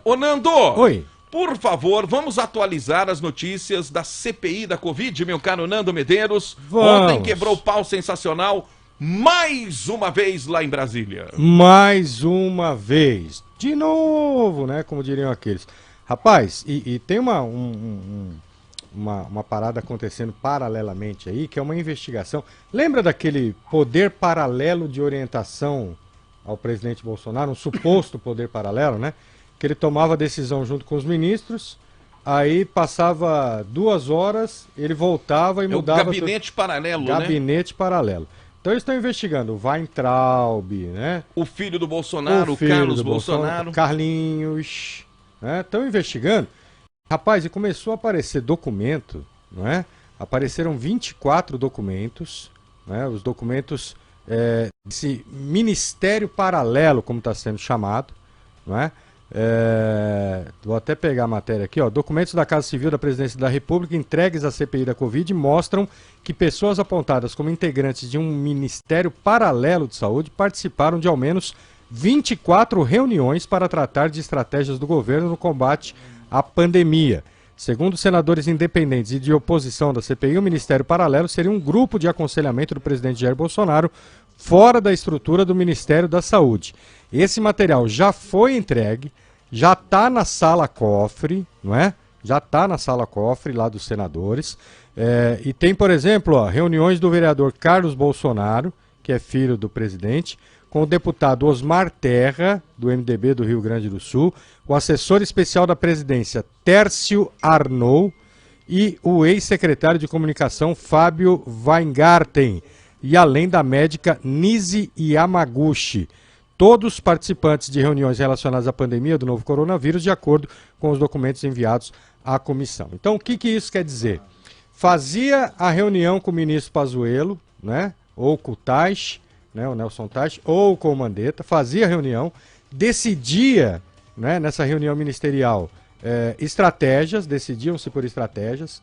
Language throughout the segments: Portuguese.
Ô Nando, Oi. por favor, vamos atualizar as notícias da CPI da Covid, meu caro Nando Medeiros. Vamos. Ontem quebrou o pau sensacional, mais uma vez lá em Brasília. Mais uma vez. De novo, né? Como diriam aqueles. Rapaz, e tem uma parada acontecendo paralelamente aí, que é uma investigação. Lembra daquele poder paralelo de orientação ao presidente Bolsonaro, um suposto poder paralelo, né? Que ele tomava decisão junto com os ministros, aí passava 2 horas, ele voltava e É o mudava... gabinete paralelo, né? Gabinete paralelo. Então eles estão investigando o Weintraub, né? O filho do Bolsonaro, o filho Carlos do Bolsonaro. Carlinhos, né? Estão investigando. Rapaz, e começou a aparecer documento, não é? Apareceram 24 documentos, né? Os documentos desse ministério paralelo, como está sendo chamado, não é? Vou até pegar a matéria aqui, ó. Documentos da Casa Civil da Presidência da República entregues à CPI da Covid mostram que pessoas apontadas como integrantes de um ministério paralelo de saúde participaram de ao menos 24 reuniões para tratar de estratégias do governo no combate à pandemia. Segundo senadores independentes e de oposição da CPI, o Ministério Paralelo seria um grupo de aconselhamento do presidente Jair Bolsonaro fora da estrutura do Ministério da Saúde. Esse material já foi entregue, já está na sala cofre, não é? Já está na sala cofre lá dos senadores. E tem, por exemplo, ó, reuniões do vereador Carlos Bolsonaro, que é filho do presidente, com o deputado Osmar Terra, do MDB do Rio Grande do Sul, o assessor especial da presidência Tércio Arnoux e o ex-secretário de comunicação Fábio Weingarten, e além da médica Nise Yamaguchi. Todos participantes de reuniões relacionadas à pandemia do novo coronavírus, de acordo com os documentos enviados à comissão. Então, o que isso quer dizer? Fazia a reunião com o ministro Pazuello, né, ou com o Tais, né, o Nelson Tais, ou com o Mandetta, fazia a reunião, decidia, né, nessa reunião ministerial estratégias, decidiam-se por estratégias,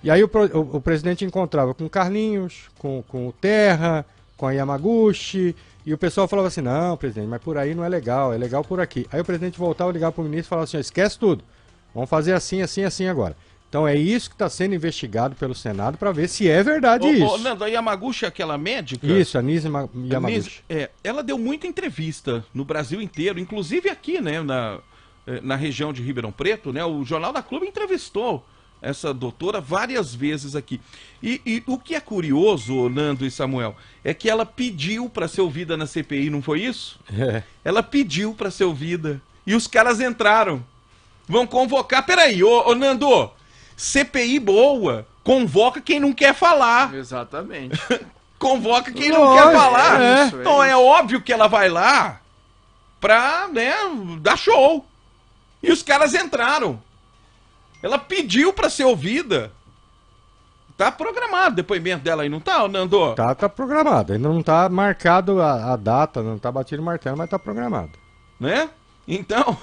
e aí o presidente encontrava com o Carlinhos, com o Terra, com a Yamaguchi, e o pessoal falava assim, não, presidente, mas por aí não é legal por aqui. Aí o presidente voltava a ligar para o ministro e falava assim, esquece tudo, vamos fazer assim, assim, assim agora. Então é isso que está sendo investigado pelo Senado para ver se é verdade isso. Nando, a Yamaguchi é aquela médica? Isso, a Nise Yamaguchi. Ela deu muita entrevista no Brasil inteiro, inclusive aqui, né, na região de Ribeirão Preto, né, o Jornal da Clube entrevistou essa doutora várias vezes aqui. E o que é curioso, Nando e Samuel, é que ela pediu para ser ouvida na CPI, não foi isso? Ela pediu para ser ouvida e os caras entraram. Vão convocar, peraí, ô Nando, CPI boa, convoca quem não quer falar. Exatamente. Convoca quem não quer falar. Então é é óbvio que ela vai lá pra, né, dar show. E os caras entraram. Ela pediu pra ser ouvida. Tá programado o depoimento dela aí, não tá, Nando? Tá programado. Ainda não tá marcado a data, não tá batido o martelo, mas tá programado. Né? Então,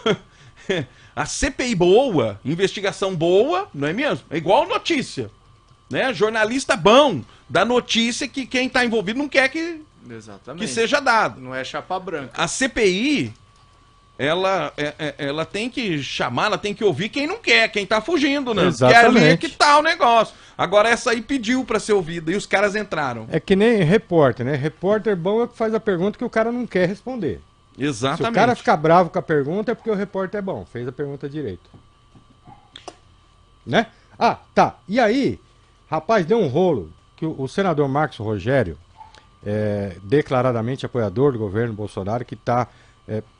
a CPI boa, investigação boa, não é mesmo? É igual notícia. Né? Jornalista bom, dá notícia que quem tá envolvido não quer que seja dado. Não é chapa branca. A CPI... Ela tem que chamar, ela tem que ouvir quem não quer, quem tá fugindo, né? Exatamente. Quer ler que tá o negócio. Agora essa aí pediu pra ser ouvida e os caras entraram. É que nem repórter, né? Repórter bom é o que faz a pergunta que o cara não quer responder. Exatamente. Se o cara ficar bravo com a pergunta é porque o repórter é bom, fez a pergunta direito. Né? Ah, tá. E aí, rapaz, deu um rolo que o senador Marcos Rogério, declaradamente apoiador do governo Bolsonaro, que tá...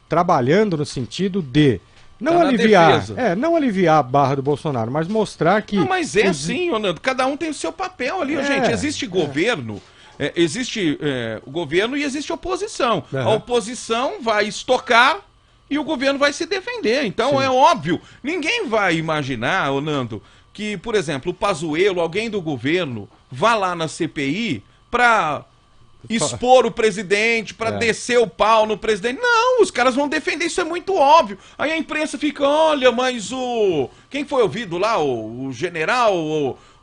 trabalhando no sentido de não aliviar a barra do Bolsonaro, mas mostrar que... Não, mas assim, Nando, cada um tem o seu papel ali, gente. Existe governo, existe o governo e existe oposição. A oposição vai estocar e o governo vai se defender. Então é óbvio, ninguém vai imaginar, Nando, que, por exemplo, o Pazuello, alguém do governo, vá lá na CPI pra... expor o presidente, pra descer o pau no presidente. Não, os caras vão defender, isso é muito óbvio. Aí a imprensa fica, olha, mas quem foi ouvido lá? O general,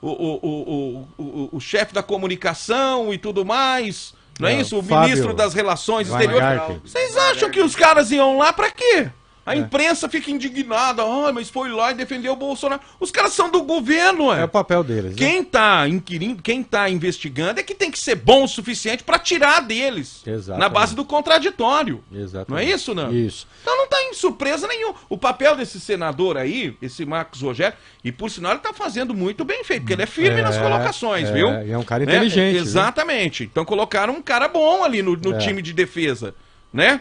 o chefe da comunicação e tudo mais. Não é isso? O ministro das Relações Exteriores. Vocês acham que os caras iam lá pra quê? A imprensa fica indignada, mas foi lá e defendeu o Bolsonaro. Os caras são do governo, É o papel deles. Quem tá inquirindo, quem tá investigando é que tem que ser bom o suficiente para tirar deles. Exatamente. Na base do contraditório. Exatamente. Não é isso, não? Isso. Então não tá em surpresa nenhuma. O papel desse senador aí, esse Marcos Rogério, e por sinal ele tá fazendo muito bem feito, porque ele é firme nas colocações, viu? E é um cara inteligente. Exatamente. Então colocaram um cara bom ali no time de defesa, né?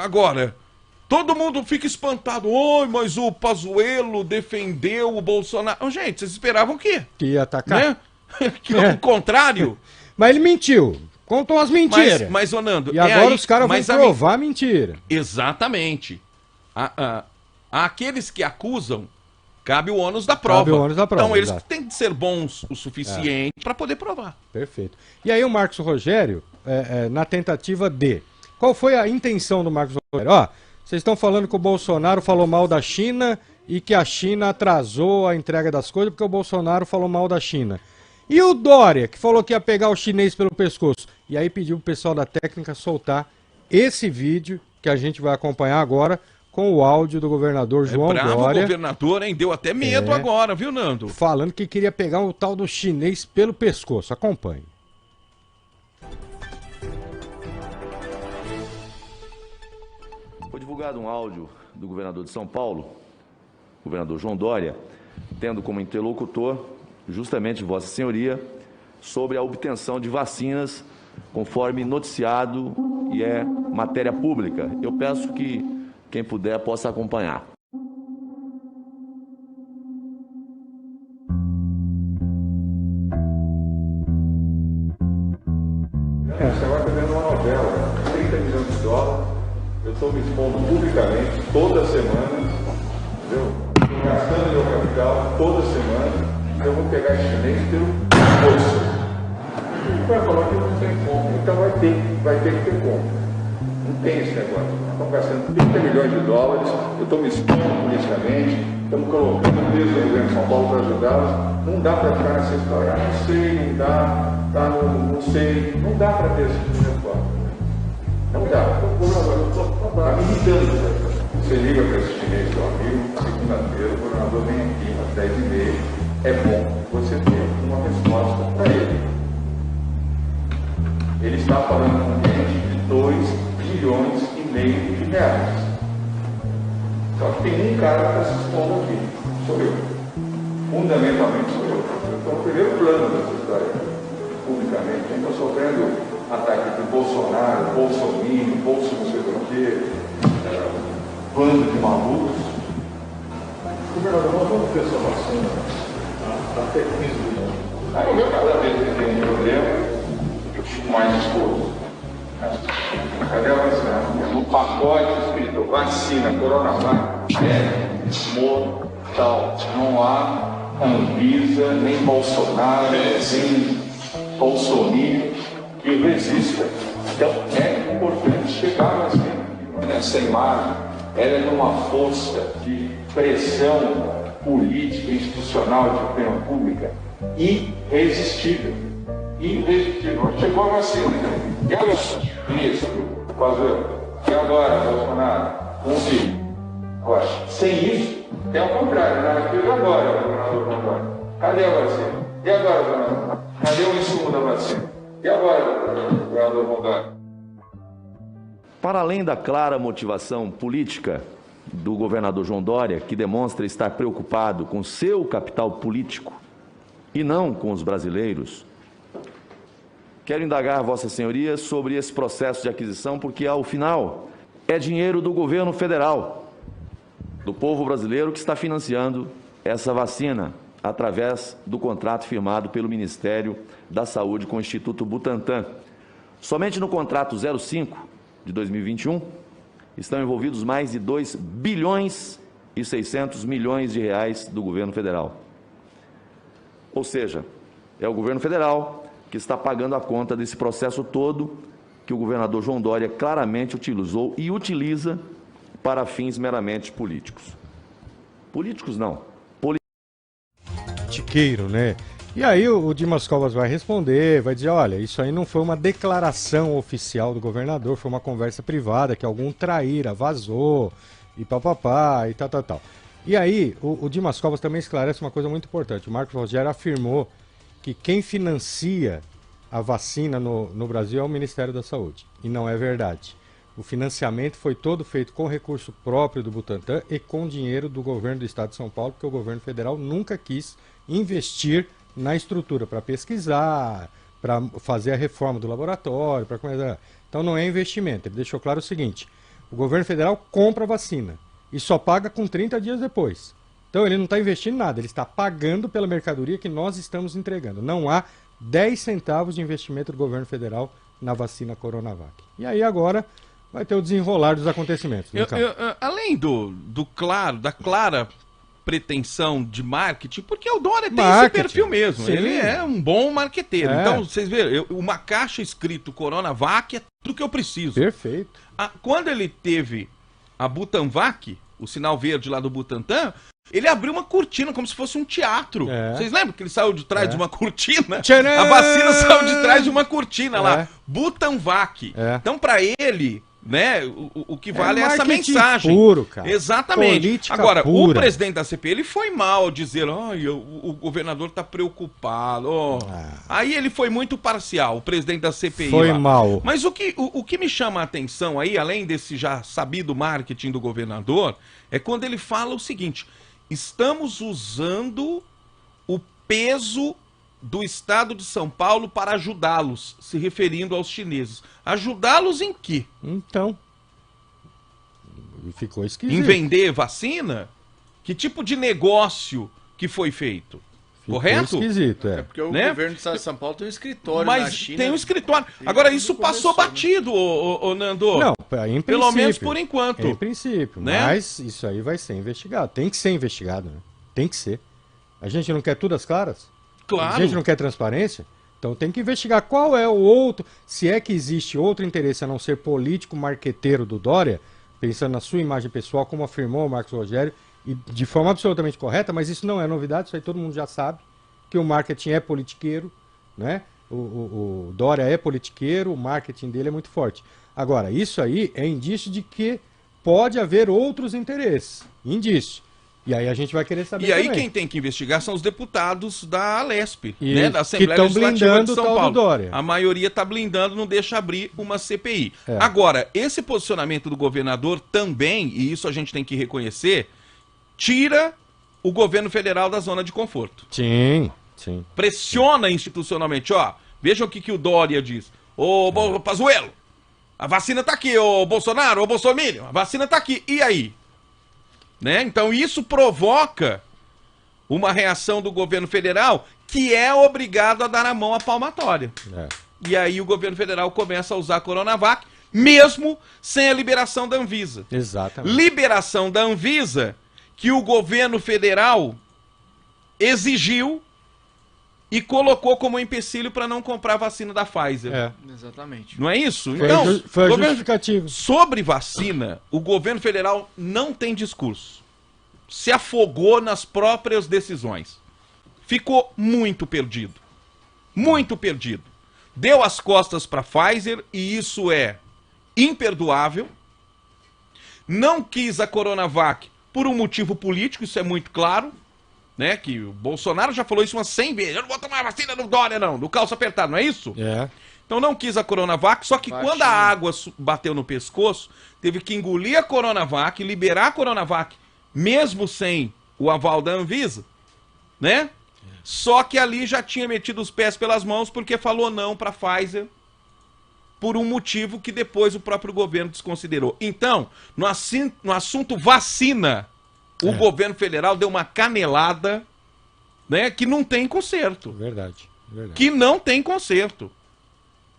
Agora... Todo mundo fica espantado. Oi, mas o Pazuello defendeu o Bolsonaro. Gente, vocês esperavam o quê? Que ia atacar. Né? O contrário. Mas ele mentiu. Contam as mentiras. Mas Nando... E agora os caras vão provar a mentira. Exatamente. Aqueles que acusam, cabe o ônus da prova. Cabe o ônus da prova, então eles exato. têm que ser bons o suficiente para poder provar. Perfeito. E aí o Marcos Rogério, na tentativa de... Qual foi a intenção do Marcos Rogério? Vocês estão falando que o Bolsonaro falou mal da China e que a China atrasou a entrega das coisas porque o Bolsonaro falou mal da China. E o Dória, que falou que ia pegar o chinês pelo pescoço. E aí pediu pro pessoal da técnica soltar esse vídeo que a gente vai acompanhar agora com o áudio do governador João Dória. O governador, hein? Deu até medo agora, viu, Nando? Falando que queria pegar o tal do chinês pelo pescoço. Acompanhe. Foi divulgado um áudio do governador de São Paulo, governador João Dória, tendo como interlocutor justamente Vossa Senhoria sobre a obtenção de vacinas conforme noticiado e é matéria pública. Eu peço que quem puder possa acompanhar. Você agora está vendo uma novela, 30 milhões de dólares. Eu estou me expondo publicamente toda semana, entendeu? Estou gastando meu capital toda semana. Eu vou pegar esse chinês pelo bolso. E vai falar que não tem como. Então vai ter que ter como. Não tem esse negócio. Estão gastando 30 milhões de dólares. Eu estou me expondo politicamente. Estamos colocando o peso do governo de São Paulo para ajudá-los. Não dá para ficar nessa história. Não sei, não dá. Não sei. Não dá para ter esse tipo de negócio. Não dá. Está me irritando. Você liga para esse chinês, seu amigo, segunda-feira, o governador vem aqui às 10h30. É bom você ter uma resposta para ele. Ele está falando com um cliente de 2,5 bilhões de reais. Só que tem um cara que está se expondo aqui. Sou eu. Fundamentalmente sou eu. Eu estou no primeiro plano dessa história. Publicamente. Eu estou sofrendo ataque de Bolsonaro, Bolsonaro, Bolso não sei do que, bando de malucos. Governador, nós vamos ter essa vacina até 15 de novembro. Aí eu cada vez que tem um problema, eu fico mais exposto. Cadê a vacina? No pacote escrito vacina, coronavírus, mortal. Não há Anvisa, nem Bolsonaro, nem Bolsonaro que resista. Então é importante chegar a vacina. Essa imagem, ela é numa força de pressão política, institucional, de opinião pública, irresistível. Irresistível. Chegou a vacina. E agora, ministro, Pazuello? E agora, Bolsonaro? Agora, sem isso, é o contrário, né? E agora, governador? Cadê a vacina? E agora, governador? Cadê o insumo da vacina? E agora, governador Rondônia? Para além da clara motivação política do governador João Dória, que demonstra estar preocupado com seu capital político e não com os brasileiros, quero indagar Vossa Senhoria sobre esse processo de aquisição, porque, ao final, é dinheiro do governo federal, do povo brasileiro, que está financiando essa vacina através do contrato firmado pelo Ministério da Saúde com o Instituto Butantan. Somente no contrato 05 de 2021, estão envolvidos mais de 2 bilhões e 600 milhões de reais do governo federal. Ou seja, é o governo federal que está pagando a conta desse processo todo que o governador João Dória claramente utilizou e utiliza para fins meramente políticos. Políticos não. Politiqueiro, né? E aí o Dimas Covas vai responder, vai dizer, olha, isso aí não foi uma declaração oficial do governador, foi uma conversa privada que algum traíra vazou, e papapá, e tal. E aí, o Dimas Covas também esclarece uma coisa muito importante. O Marcos Rogério afirmou que quem financia a vacina no Brasil é o Ministério da Saúde. E não é verdade. O financiamento foi todo feito com recurso próprio do Butantan e com dinheiro do governo do Estado de São Paulo, porque o governo federal nunca quis investir na estrutura para pesquisar, para fazer a reforma do laboratório, para começar. Então não é investimento. Ele deixou claro o seguinte: o governo federal compra a vacina e só paga com 30 dias depois. Então ele não está investindo nada, ele está pagando pela mercadoria que nós estamos entregando. Não há 10 centavos de investimento do governo federal na vacina Coronavac. E aí agora vai ter o desenrolar dos acontecimentos. Além da clara pretensão de marketing, porque o Dória tem esse perfil mesmo. Sim. Ele é um bom marqueteiro. Então, vocês viram, uma caixa escrito Coronavac é tudo que eu preciso. Perfeito. Quando ele teve a Butanvac, o sinal verde lá do Butantan, ele abriu uma cortina como se fosse um teatro. Vocês lembram que ele saiu de trás de uma cortina? Tcharam! A vacina saiu de trás de uma cortina lá. Butanvac. Então, para ele, né, o que vale é essa mensagem. Puro, cara. Exatamente. Política agora, pura. O presidente da CPI, ele foi mal dizer, o governador tá preocupado. Aí ele foi muito parcial, o presidente da CPI. Foi mal. Mas o que me chama a atenção aí, além desse já sabido marketing do governador, é quando ele fala o seguinte: estamos usando o peso do Estado de São Paulo para ajudá-los, se referindo aos chineses. Ajudá-los em quê? Então, ficou esquisito. Em vender vacina? Que tipo de negócio que foi feito? Ficou correto? Esquisito, É porque o governo do Estado de São Paulo tem um escritório na China. Tem um escritório. Agora, isso passou batido, ô Nando. Não, em princípio. Pelo menos por enquanto. Em princípio, né? Mas isso aí vai ser investigado. Tem que ser investigado, né? Tem que ser. A gente não quer tudo às claras? Claro. A gente não quer transparência? Então tem que investigar qual é o outro, se é que existe outro interesse a não ser político marqueteiro do Dória, pensando na sua imagem pessoal, como afirmou o Marcos Rogério, e de forma absolutamente correta, mas isso não é novidade, isso aí todo mundo já sabe, que o marketing é politiqueiro, né? O Dória é politiqueiro, o marketing dele é muito forte. Agora, isso aí é indício de que pode haver outros interesses, indício. E aí a gente vai querer saber. E aí também. Quem tem que investigar são os deputados da Alesp, E né, da Assembleia Legislativa de São Paulo. Dória. A maioria está blindando, não deixa abrir uma CPI. Agora, esse posicionamento do governador também, e isso a gente tem que reconhecer, tira o governo federal da zona de conforto. Sim. Pressiona institucionalmente, Vejam o que o Dória diz. Ô, Pazuello, a vacina tá aqui, ô Bolsonaro, ô Bolsonaro, a vacina tá aqui. E aí? Né? Então isso provoca uma reação do governo federal, que é obrigado a dar a mão à palmatória. E aí o governo federal começa a usar a Coronavac, mesmo sem a liberação da Anvisa. Exatamente. Liberação da Anvisa que o governo federal exigiu e colocou como empecilho para não comprar a vacina da Pfizer. Exatamente. Não é isso? Então, foi justificativo. Sobre vacina, o governo federal não tem discurso. Se afogou nas próprias decisões. Ficou muito perdido. Muito perdido. Deu as costas para a Pfizer e isso é imperdoável. Não quis a Coronavac por um motivo político, isso é muito claro. Né, que o Bolsonaro já falou isso umas 100 vezes. Eu não vou tomar vacina do Dória, não. Do calço apertado, não é isso? Então não quis a Coronavac, só que quando a água bateu no pescoço, teve que engolir a Coronavac, liberar a Coronavac, mesmo sem o aval da Anvisa, né? Só que ali já tinha metido os pés pelas mãos porque falou não para Pfizer por um motivo que depois o próprio governo desconsiderou. Então, no assunto vacina, o governo federal deu uma canelada, né, que não tem conserto. Verdade. Que não tem conserto.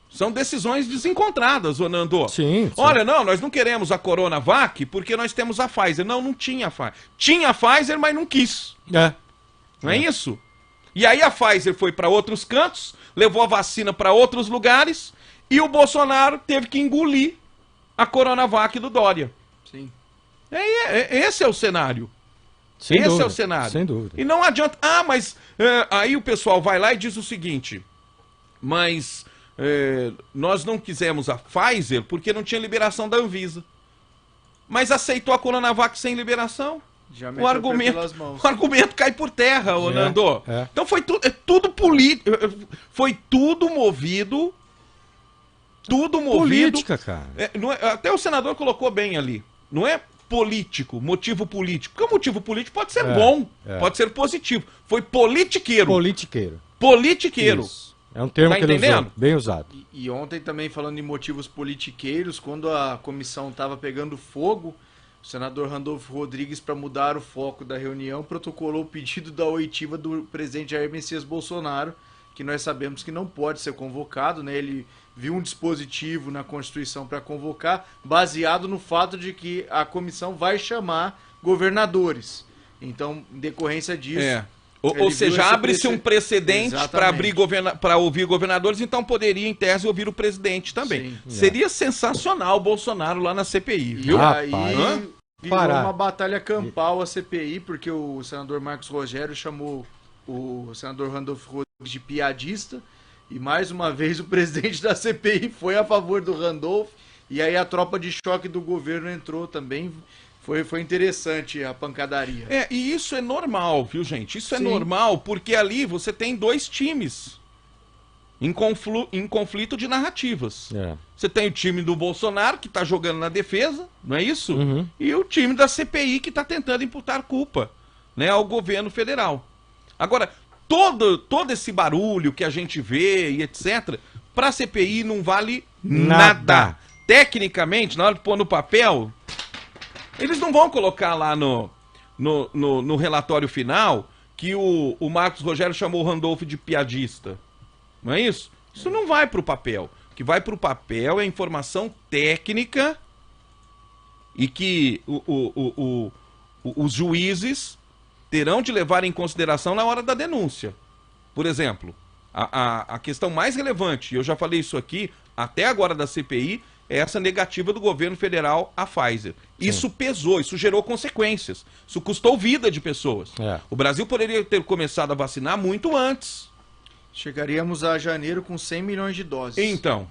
São decisões desencontradas, ô Nando. Sim. Olha, não, nós não queremos a Coronavac porque nós temos a Pfizer. Não tinha a Pfizer. Tinha a Pfizer, mas não quis. Não é isso? E aí a Pfizer foi para outros cantos, levou a vacina para outros lugares e o Bolsonaro teve que engolir a Coronavac do Dória. Sim. Esse é o cenário. Sem dúvida, é o cenário. Sem dúvida. E não adianta. Mas aí o pessoal vai lá e diz o seguinte: mas nós não quisemos a Pfizer porque não tinha liberação da Anvisa. mas aceitou a Coronavac sem liberação. O argumento cai por terra, ô Nando. Então foi tudo político. Foi tudo movido. Política, cara. Até o senador colocou bem ali. Não é político, motivo político. Porque o motivo político pode ser bom, pode ser positivo. Foi politiqueiro. Politiqueiro. Isso. É um termo que ele usou, bem usado. E ontem também, falando em motivos politiqueiros, quando a comissão estava pegando fogo, o senador Randolfo Rodrigues, para mudar o foco da reunião, protocolou o pedido da oitiva do presidente Jair Messias Bolsonaro, que nós sabemos que não pode ser convocado, né? Ele viu um dispositivo na Constituição para convocar, baseado no fato de que a comissão vai chamar governadores. Então, em decorrência disso... Ou seja, abre-se um precedente para ouvir governadores, então poderia, em tese, ouvir o presidente também. Sim, seria sensacional o Bolsonaro lá na CPI, viu? E aí virou uma batalha campal a CPI, porque o senador Marcos Rogério chamou o senador Randolfo Rodrigues de piadista, e mais uma vez o presidente da CPI foi a favor do Randolfo, e aí a tropa de choque do governo entrou também. Foi interessante a pancadaria. E isso é normal, viu, gente? Isso é normal, porque ali você tem dois times em conflito de narrativas. Você tem o time do Bolsonaro, que tá jogando na defesa, não é isso? E o time da CPI, que tá tentando imputar culpa, né, ao governo federal. Agora, todo esse barulho que a gente vê e etc., pra CPI não vale nada. Tecnicamente, na hora de pôr no papel... Eles não vão colocar lá no relatório final que o Marcos Rogério chamou o Randolfo de piadista. Não é isso? Isso não vai para o papel. O que vai para o papel é informação técnica e que os juízes terão de levar em consideração na hora da denúncia. Por exemplo, a questão mais relevante, e eu já falei isso aqui, até agora da CPI, é essa negativa do governo federal à Pfizer. Isso pesou, isso gerou consequências. Isso custou vida de pessoas. O Brasil poderia ter começado a vacinar muito antes. Chegaríamos a janeiro com 100 milhões de doses. Então,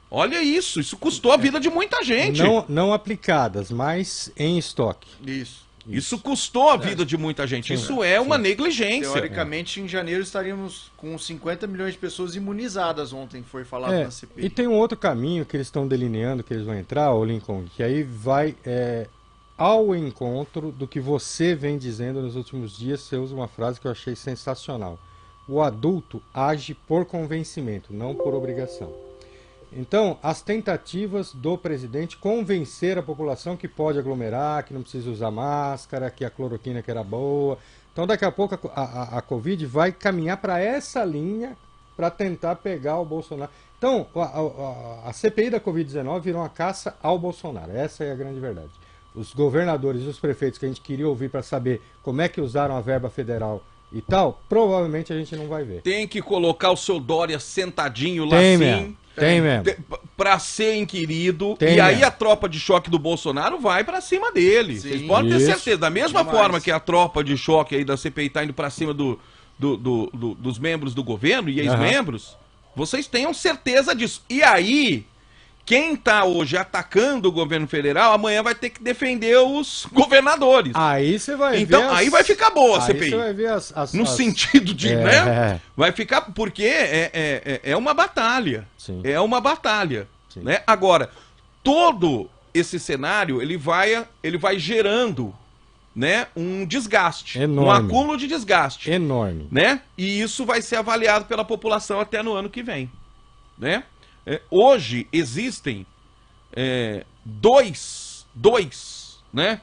olha isso custou a vida de muita gente. Não aplicadas, mas em estoque. Isso custou a vida de muita gente. Isso é uma negligência. Teoricamente, em janeiro estaríamos com 50 milhões de pessoas imunizadas, ontem foi falado na CPI. E tem um outro caminho que eles estão delineando, que eles vão entrar, o Lincoln, que aí vai ao encontro do que você vem dizendo nos últimos dias. Você usa uma frase que eu achei sensacional. O adulto age por convencimento, não por obrigação. Então, as tentativas do presidente convencer a população que pode aglomerar, que não precisa usar máscara, que a cloroquina que era boa. Então, daqui a pouco a Covid vai caminhar para essa linha para tentar pegar o Bolsonaro. Então, a CPI da Covid-19 virou uma caça ao Bolsonaro. Essa é a grande verdade. Os governadores e os prefeitos que a gente queria ouvir para saber como é que usaram a verba federal e tal, provavelmente a gente não vai ver. Tem que colocar o seu Dória sentadinho lá assim... Tem mesmo. Pra ser inquirido. E aí a tropa de choque do Bolsonaro vai pra cima dele. Vocês podem ter certeza. Da mesma forma que a tropa de choque aí da CPI tá indo pra cima dos membros do governo e ex-membros, vocês tenham certeza disso. E aí, quem tá hoje atacando o governo federal, amanhã vai ter que defender os governadores. Aí você vai ver. Então, aí vai ficar boa a CPI. Aí você vai ver no sentido de, né? Vai ficar, porque é uma batalha. É uma batalha. Né? Agora, todo esse cenário, ele vai gerando, né, um desgaste. Enorme. Um acúmulo de desgaste. Enorme. Né? E isso vai ser avaliado pela população até no ano que vem. Né? Hoje existem dois né,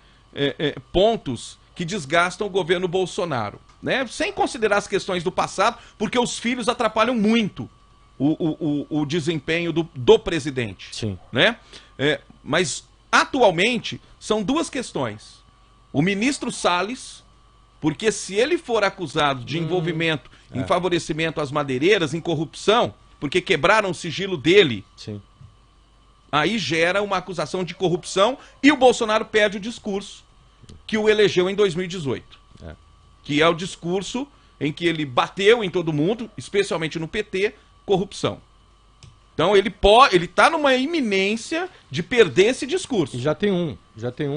pontos que desgastam o governo Bolsonaro, né? Sem considerar as questões do passado, porque os filhos atrapalham muito o desempenho do presidente. Sim. Né? Mas atualmente são duas questões. O ministro Salles, porque se ele for acusado de envolvimento em favorecimento às madeireiras, em corrupção, porque quebraram o sigilo dele. Sim. Aí gera uma acusação de corrupção e o Bolsonaro perde o discurso que o elegeu em 2018. Que é o discurso em que ele bateu em todo mundo, especialmente no PT, corrupção. Então ele está numa iminência de perder esse discurso. E já tem um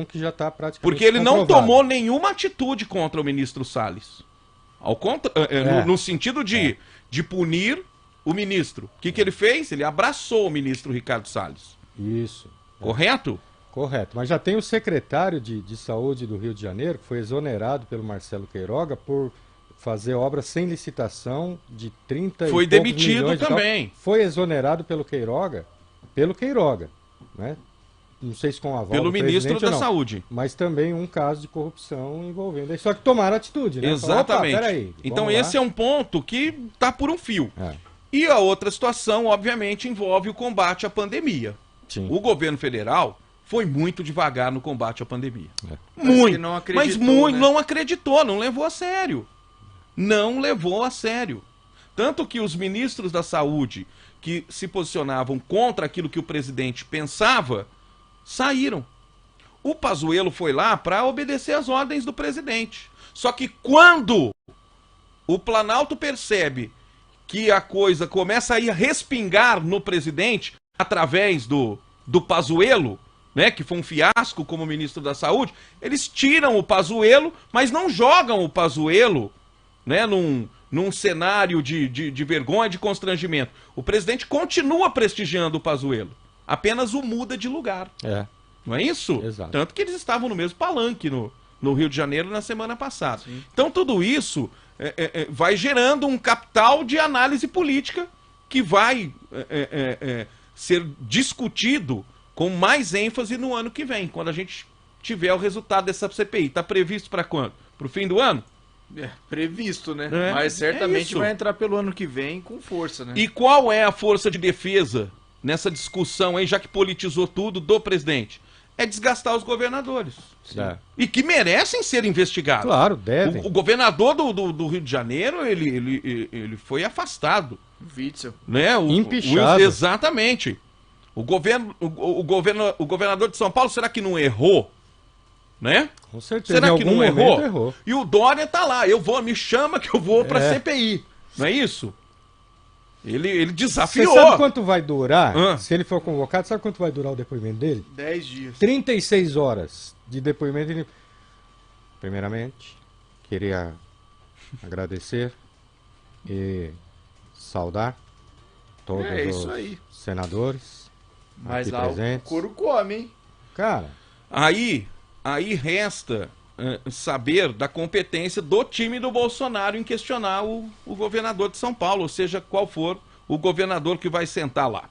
que já está praticamente porque ele não tomou nenhuma atitude contra o ministro Salles. Ao no sentido de punir o ministro. O que ele fez? Ele abraçou o ministro Ricardo Salles. Isso. Correto? Correto. Mas já tem o secretário de Saúde do Rio de Janeiro, que foi exonerado pelo Marcelo Queiroga por fazer obras sem licitação de 30 foi e poucos demitido milhões também. Foi exonerado pelo Queiroga, né? Não sei se com a aval pelo do ministro da não, Saúde. Mas também um caso de corrupção envolvendo. Só que tomaram atitude, né? Exatamente. Falaram, peraí, então esse é um ponto que está por um fio. É. E a outra situação, obviamente, envolve o combate à pandemia. Sim. O governo federal foi muito devagar no combate à pandemia. Muito. Não acreditou, mas muito, né? não acreditou, não levou a sério. Não levou a sério. Tanto que os ministros da Saúde que se posicionavam contra aquilo que o presidente pensava, saíram. O Pazuello foi lá para obedecer às ordens do presidente. Só que quando o Planalto percebe que a coisa começa a ir respingar no presidente através do Pazuello, né, que foi um fiasco como ministro da Saúde, eles tiram o Pazuello, mas não jogam o Pazuello, né, num cenário de vergonha, de constrangimento. O presidente continua prestigiando o Pazuello, apenas o muda de lugar. Não é isso? Exato. Tanto que eles estavam no mesmo palanque no Rio de Janeiro na semana passada. Sim. Então tudo isso vai gerando um capital de análise política que vai ser discutido com mais ênfase no ano que vem, quando a gente tiver o resultado dessa CPI. Está previsto para quando? Para o fim do ano? Previsto, né? Mas certamente vai entrar pelo ano que vem com força, né? E qual é a força de defesa nessa discussão aí, já que politizou tudo, do presidente? É desgastar os governadores. E que merecem ser investigados. Claro, devem. O governador do Rio de Janeiro, ele foi afastado. Witzel. Né? Empichado. Exatamente. O governador de São Paulo, será que não errou? Né? Com certeza. Será em que algum não momento errou? E o Dória tá lá, me chama que eu vou pra CPI. Não é isso? Ele desafiou. Você sabe quanto vai durar? Ah. Se ele for convocado, sabe quanto vai durar o depoimento dele? 10 dias. 36 horas de depoimento. Primeiramente, queria agradecer e saudar todos os senadores mas aqui lá presentes. O couro come, hein? Cara, Aí resta saber da competência do time do Bolsonaro em questionar o governador de São Paulo, ou seja, qual for o governador que vai sentar lá.